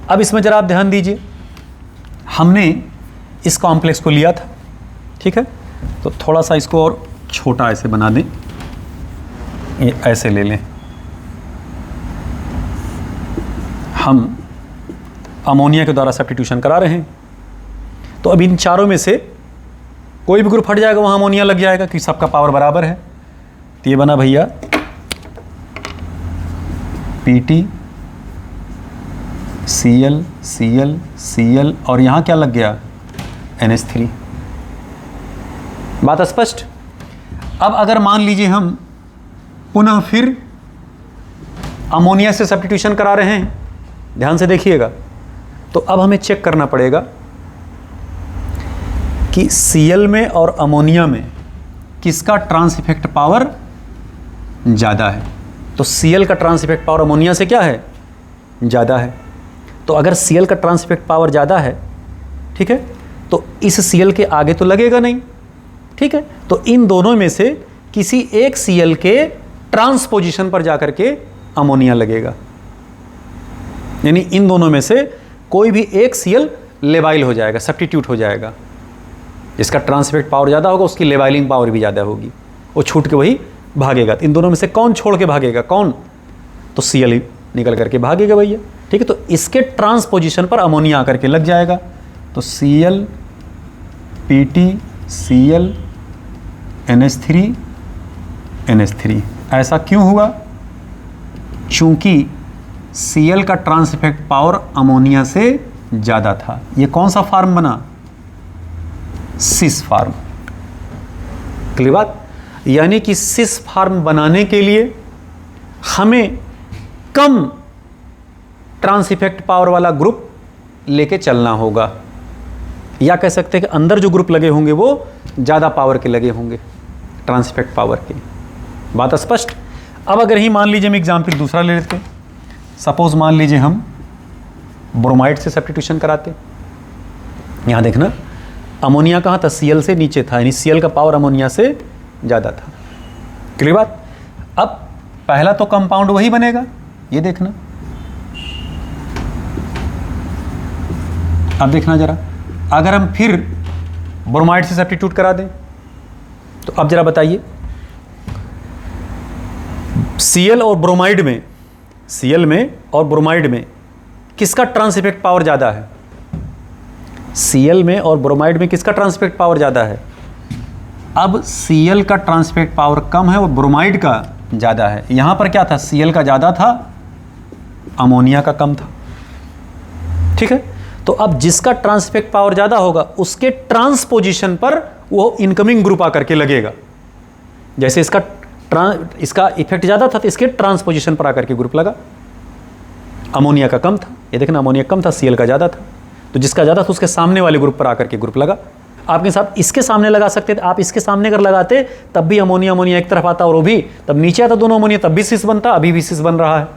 अब इसमें जरा आप ध्यान दीजिए, हमने इस कॉम्प्लेक्स को लिया था, ठीक है, तो थोड़ा सा इसको और छोटा ऐसे बना दें, ये ऐसे ले लें। हम अमोनिया के द्वारा सब्स्टिट्यूशन करा रहे हैं, तो अब इन चारों में से कोई भी ग्रुप हट जाएगा, वहाँ अमोनिया लग जाएगा कि सबका पावर बराबर है। तो ये बना भैया PT, Cl, Cl, Cl, और यहाँ क्या लग गया? NH3। बात स्पष्ट? अब अगर मान लीजिए हम पुनः फिर अमोनिया से सब्स्टिट्यूशन करा रहे हैं, ध्यान से देखिएगा, तो अब हमें चेक करना पड़ेगा कि Cl में और अमोनिया में किसका ट्रांस इफेक्ट पावर ज़्यादा है। तो Cl का ट्रांस इफेक्ट पावर अमोनिया से क्या है? ज़्यादा है। तो अगर Cl का ट्रांस इफेक्ट पावर ज़्यादा है, ठीक है, तो इस Cl के आगे तो लगेगा नहीं, ठीक है, तो इन दोनों में से किसी एक Cl के ट्रांस पोजीशन पर जाकर के अमोनिया लगेगा, यानी इन दोनों में से कोई भी एक Cl लेवाइल हो जाएगा, सब्स्टिट्यूट हो जाएगा। जिसका ट्रांस इफेक्ट पावर ज़्यादा होगा उसकी लेवाइलिंग पावर भी ज़्यादा होगी, वो छूट के वही भागेगा। इन दोनों में से कौन छोड़ के भागेगा? कौन? तो Cl ही निकल करके भागेगा भैया, ठीक है, तो इसके ट्रांस पोजीशन पर अमोनिया आकर के लग जाएगा। तो Cl, PT, Cl, NH3, NH3। ऐसा क्यों हुआ? चूंकि Cl का ट्रांस इफेक्ट पावर अमोनिया से ज़्यादा था। ये कौन सा फार्म बना? सिस फार्म। क्लियर बात? यानी कि सिस फार्म बनाने के लिए हमें कम ट्रांस इफेक्ट पावर वाला ग्रुप लेके चलना होगा, या कह सकते हैं कि अंदर जो ग्रुप लगे होंगे वो ज़्यादा पावर के लगे होंगे, ट्रांस इफेक्ट पावर के। बात स्पष्ट? अब अगर ही मान लीजिए हम एग्जाम्पल दूसरा ले लेते, सपोज मान लीजिए हम ब्रोमाइड से सब्स्टिट्यूशन कराते। यहाँ देखना अमोनिया कहाँ था? Cl से नीचे था, यानी Cl का पावर अमोनिया से ज़्यादा था। क्लियर बात? अब पहला तो कंपाउंड वही बनेगा, ये देखना। अब देखना जरा, अगर हम फिर ब्रोमाइड से सब्स्टिट्यूट करा दें, तो अब जरा बताइए, Cl और ब्रोमाइड में, Cl में और ब्रोमाइड में किसका ट्रांस इफेक्ट पावर ज़्यादा है? Cl में और ब्रोमाइड में किसका ट्रांस इफेक्ट पावर ज़्यादा है? अब Cl का ट्रांस इफेक्ट पावर कम है और ब्रोमाइड का ज़्यादा है। यहाँ पर क्या था? Cl का ज़्यादा था, अमोनिया का कम था, ठीक है। तो अब जिसका ट्रांस इफेक्ट पावर ज़्यादा होगा उसके ट्रांस पोजीशन पर वो इनकमिंग ग्रुप आकर के लगेगा। जैसे इसका इफेक्ट ज़्यादा था तो इसके ट्रांस पोजीशन पर आकर के ग्रुप लगा। अमोनिया का कम था, ये देखना अमोनिया कम था, Cl का ज़्यादा था, तो जिसका ज़्यादा था उसके सामने वाले ग्रुप पर आकर के ग्रुप लगा। आपके साथ इसके सामने लगा सकते थे, आप इसके सामने अगर लगाते तब भी अमोनिया एक तरफ आता और वो भी तब नीचे आता, दोनों अमोनिया तब भी सिस बनता, अभी भी सिस बन रहा है।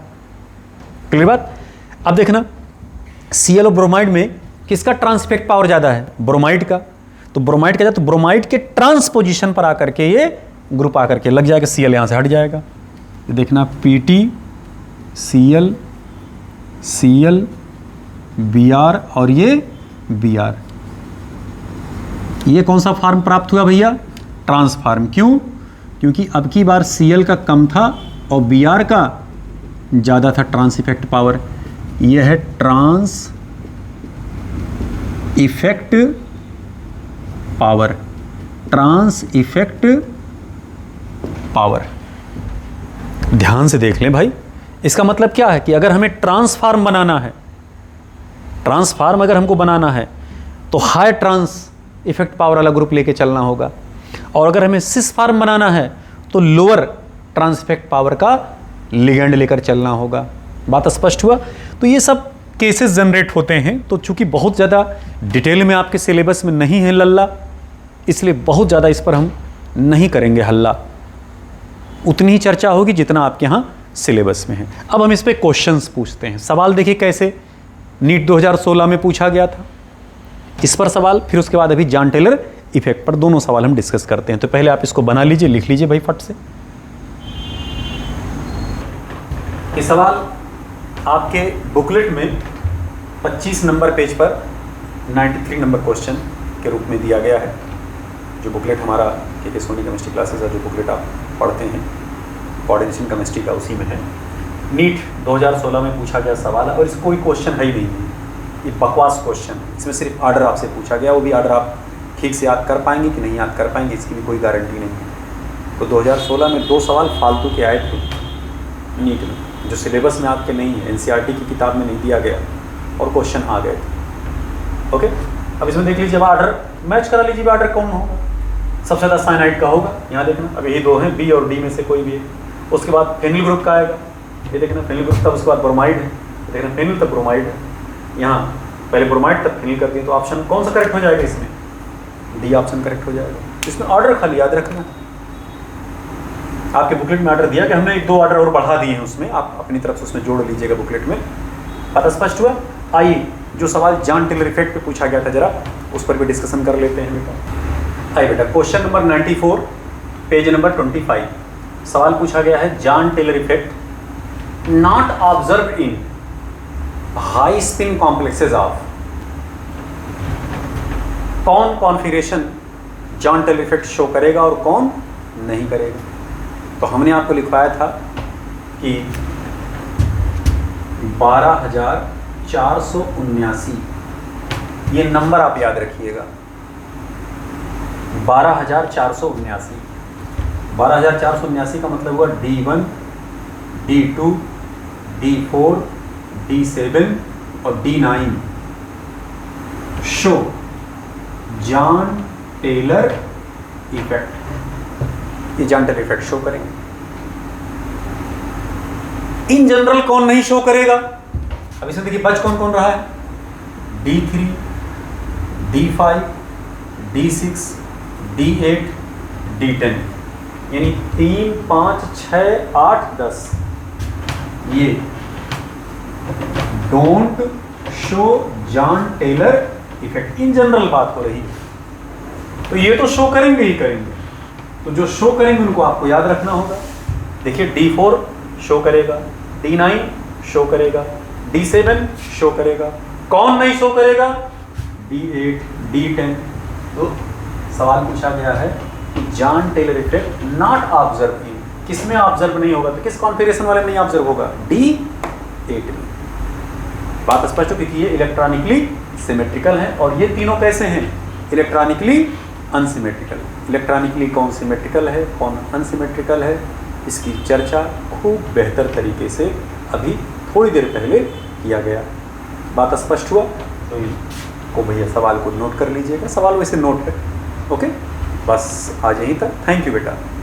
क्लियर बात? अब देखना Cl और ब्रोमाइड में किसका ट्रांस इफेक्ट पावर ज़्यादा है? ब्रोमाइड का। तो ब्रोमाइड का ज़्यादा, तो ब्रोमाइड के ट्रांस पोजीशन पर आकर के ये ग्रुप आकर के लग जाएगा, Cl यहाँ से हट जाएगा। ये देखना PT, Cl, Cl, Br और ये Br, ये कौन सा फार्म प्राप्त हुआ भैया? Trans form. क्यों? क्योंकि अब की बार Cl का कम था और Br का ज़्यादा था ट्रांस इफेक्ट पावर। यह है trans effect power, trans effect power. ध्यान से देख लें भाई, इसका मतलब क्या है कि अगर हमें ट्रांसफार्म बनाना है, ट्रांसफार्म अगर हमको बनाना है तो हाई ट्रांस इफेक्ट पावर वाला ग्रुप लेके चलना होगा, और अगर हमें सिस फार्म बनाना है तो लोअर ट्रांस इफेक्ट पावर का लिगेंड लेकर चलना होगा। बात स्पष्ट हुआ? तो ये सब केसेस जनरेट होते हैं। तो चूंकि बहुत ज़्यादा डिटेल में आपके सिलेबस में नहीं है लल्ला, इसलिए बहुत ज़्यादा इस पर हम नहीं करेंगे हल्ला, उतनी ही चर्चा होगी जितना आपके यहाँ सिलेबस में है। अब हम इस पे क्वेश्चंस पूछते हैं। सवाल देखिए कैसे नीट 2016 में पूछा गया था, इस पर सवाल, फिर उसके बाद अभी जॉन टेलर इफेक्ट पर दोनों सवाल हम डिस्कस करते हैं। तो पहले आप इसको बना लीजिए, लिख लीजिए भाई फट से। ये सवाल आपके बुकलेट में 25 नंबर पेज पर 93 नंबर क्वेश्चन के रूप में दिया गया है। जो बुकलेट हमारा के सोनी केमिस्ट्री क्लासेस है, जो बुकलेट आप पढ़ते हैं कोऑर्डिनेशन केमिस्ट्री का, उसी में है। नीट 2016 में पूछा गया सवाल है और इसको कोई क्वेश्चन है ही नहीं है, ये बकवास क्वेश्चन। इसमें सिर्फ आर्डर आपसे पूछा गया, वो भी आर्डर आप ठीक से याद कर पाएंगे कि नहीं याद कर पाएंगे, इसकी भी कोई गारंटी नहीं है। तो 2016 में 2 सवाल फालतू के आए थे नीट में, जो सिलेबस में आपके नहीं है, एनसीईआरटी की किताब में नहीं दिया गया, और क्वेश्चन आ गए थे। ओके, अब इसमें देख लीजिए, आर्डर मैच करा लीजिए, आर्डर कौन होगा, सबसे ज़्यादा साइनाइड का होगा, यहाँ देखना। अब यही 2 हैं, बी और डी में से कोई भी है। उसके बाद फेनिल ग्रुप का आएगा, ये देखना फेनिल ग्रुप, तब उसके बाद ब्रोमाइड है, देखना फेनिल तब ब्रोमाइड है, यहाँ पहले ब्रोमाइड तब फेनिल कर दिए। तो ऑप्शन कौन सा करेक्ट हो जाएगा इसमें? डी ऑप्शन करेक्ट हो जाएगा। इसमें ऑर्डर खाली याद रखना, आपके बुकलेट में ऑर्डर दिया कि हमने 1-2 ऑर्डर और बढ़ा दिए हैं, उसमें आप अपनी तरफ से उसमें जोड़ लीजिएगा बुकलेट में। बात स्पष्ट हुआ? आइए, जो सवाल जॉन टेलर इफेक्ट पे पूछा गया था, जरा उस पर भी डिस्कशन कर लेते हैं बेटा। आइए बेटा, क्वेश्चन नंबर 94 पेज नंबर 25 सवाल पूछा गया है, Jahn Teller effect not observe in high spin complexes of. कौन configuration Jahn Teller effect show करेगा और कौन नहीं करेगा? तो हमने आपको लिखवाया था कि 12479, ये नंबर आप याद रखिएगा, 12479। 12479 का मतलब हुआ D1, D2, D4, D7 और D9 show Jahn Teller effect. ये जॉन टेलर इफेक्ट शो करेंगे। इन जनरल कौन नहीं शो करेगा? अब इसमें देखिए बच कौन कौन रहा है, D3, D5, D6, D8, D10, यानी 3, 5, 6, 8, 10 ये don't show Jahn Teller effect. In general बात हो रही है, तो ये तो शो करेंगे ही करेंगे। तो जो शो करेंगे उनको आपको याद रखना होगा। देखिए D4 शो करेगा, D9 शो करेगा, D7 शो करेगा, कौन नहीं शो करेगा? D8, D10। तो सवाल पूछा गया है कि Jahn Teller effect not observe in, किसमें ऑब्जर्व नहीं होगा? तो किस कॉन्फ़िगरेशन वाले में नहीं ऑब्जर्व होगा? D8 में। बात स्पष्ट हो, क्योंकि ये इलेक्ट्रॉनिकली सिमेट्रिकल है और ये तीनों कैसे हैं? Electronically unsymmetrical. इलेक्ट्रॉनिकली कौन सिमेट्रिकल है, कौन अनसिमेट्रिकल है, इसकी चर्चा खूब बेहतर तरीके से अभी थोड़ी देर पहले किया गया। बात स्पष्ट हुआ? तो को भैया सवाल को नोट कर लीजिएगा, सवाल वैसे नोट है। ओके, बस आज यहीं तक। थैंक यू बेटा।